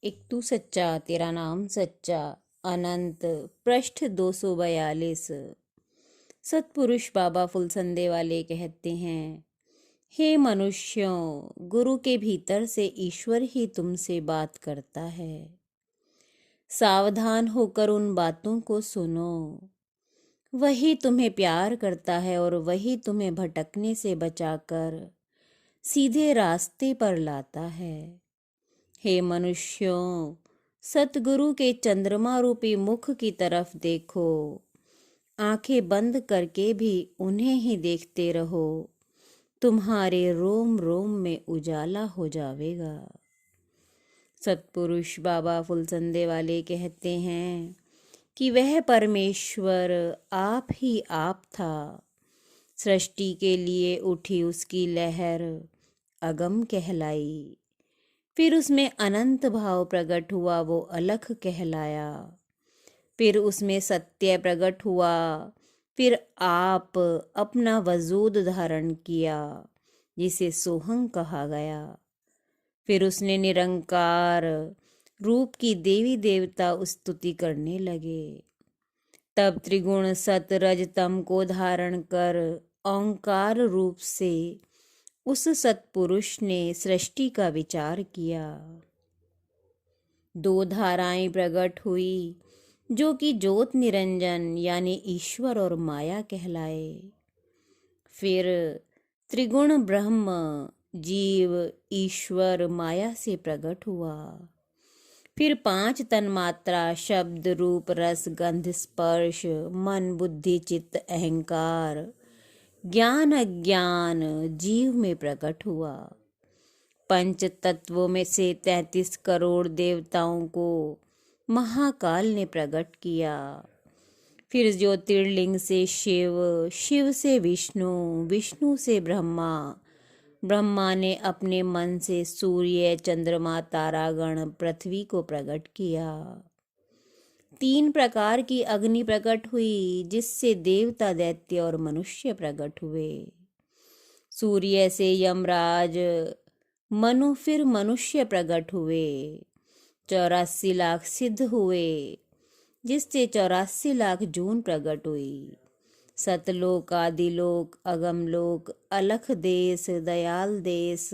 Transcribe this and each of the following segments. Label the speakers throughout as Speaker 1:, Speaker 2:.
Speaker 1: एक तू सच्चा तेरा नाम सच्चा। अनंत पृष्ठ 242। सतपुरुष बाबा फुलसंदे वाले कहते हैं, हे मनुष्यों, गुरु के भीतर से ईश्वर ही तुमसे बात करता है। सावधान होकर उन बातों को सुनो। वही तुम्हें प्यार करता है और वही तुम्हें भटकने से बचाकर सीधे रास्ते पर लाता है। हे मनुष्यों, सतगुरु के चंद्रमा रूपी मुख की तरफ देखो। आंखें बंद करके भी उन्हें ही देखते रहो। तुम्हारे रोम रोम में उजाला हो जाएगा। सतपुरुष बाबा फुलसंदे वाले कहते हैं कि वह परमेश्वर आप ही आप था। सृष्टि के लिए उठी उसकी लहर अगम कहलाई। फिर उसमें अनंत भाव प्रकट हुआ, वो अलख कहलाया। फिर उसमें सत्य प्रकट हुआ। फिर आप अपना वजूद धारण किया, जिसे सोहं कहा गया। फिर उसने निरंकार रूप की देवी देवता स्तुति करने लगे। तब त्रिगुण सत रज तम को धारण कर ओंकार रूप से उस सतपुरुष ने सृष्टि का विचार किया। दो धाराएं प्रकट हुई, जो कि ज्योत निरंजन यानी ईश्वर और माया कहलाए। फिर त्रिगुण ब्रह्म जीव ईश्वर माया से प्रकट हुआ। फिर 5 तन्मात्रा शब्द रूप रस गंध स्पर्श मन बुद्धि चित्त अहंकार ज्ञान अज्ञान जीव में प्रकट हुआ। 5 तत्वों में से 33 करोड़ देवताओं को महाकाल ने प्रकट किया। फिर ज्योतिर्लिंग से शिव, शिव से विष्णु, विष्णु से ब्रह्मा, ब्रह्मा ने अपने मन से सूर्य चंद्रमा तारागण पृथ्वी को प्रकट किया। 3 प्रकार की अग्नि प्रकट हुई, जिससे देवता दैत्य और मनुष्य प्रकट हुए। सूर्य से यमराज मनु फिर मनुष्य प्रकट हुए। 84 लाख सिद्ध हुए, जिससे 84 लाख जून प्रकट हुई। सतलोक आदिलोक अगमलोक अलख देश दयाल देश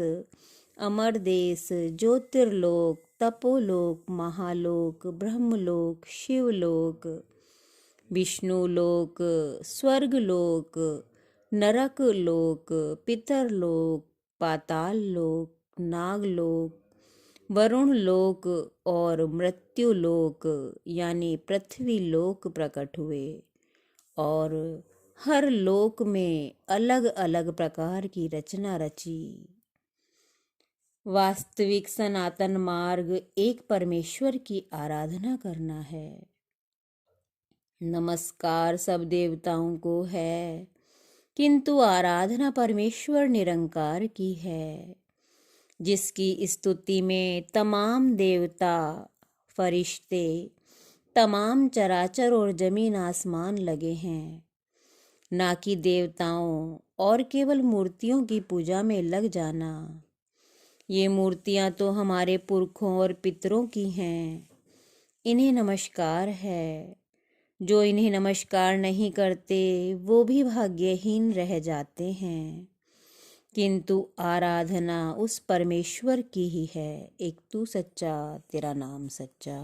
Speaker 1: अमर देश ज्योतिर्लोक तपोलोक महालोक ब्रह्मलोक शिवलोक विष्णुलोक स्वर्गलोक नरक लोक पितरलोक पाताल लोक नागलोक वरुण लोक और मृत्यु लोक यानी पृथ्वी लोक प्रकट हुए। और हर लोक में अलग अलग प्रकार की रचना रची। वास्तविक सनातन मार्ग एक परमेश्वर की आराधना करना है। नमस्कार सब देवताओं को है, किंतु आराधना परमेश्वर निरंकार की है, जिसकी स्तुति में तमाम देवता फरिश्ते तमाम चराचर और जमीन आसमान लगे हैं, ना कि देवताओं और केवल मूर्तियों की पूजा में लग जाना। ये मूर्तियां तो हमारे पुरखों और पितरों की हैं, इन्हें नमस्कार है। जो इन्हें नमस्कार नहीं करते वो भी भाग्यहीन रह जाते हैं, किंतु आराधना उस परमेश्वर की ही है। एक तू सच्चा तेरा नाम सच्चा।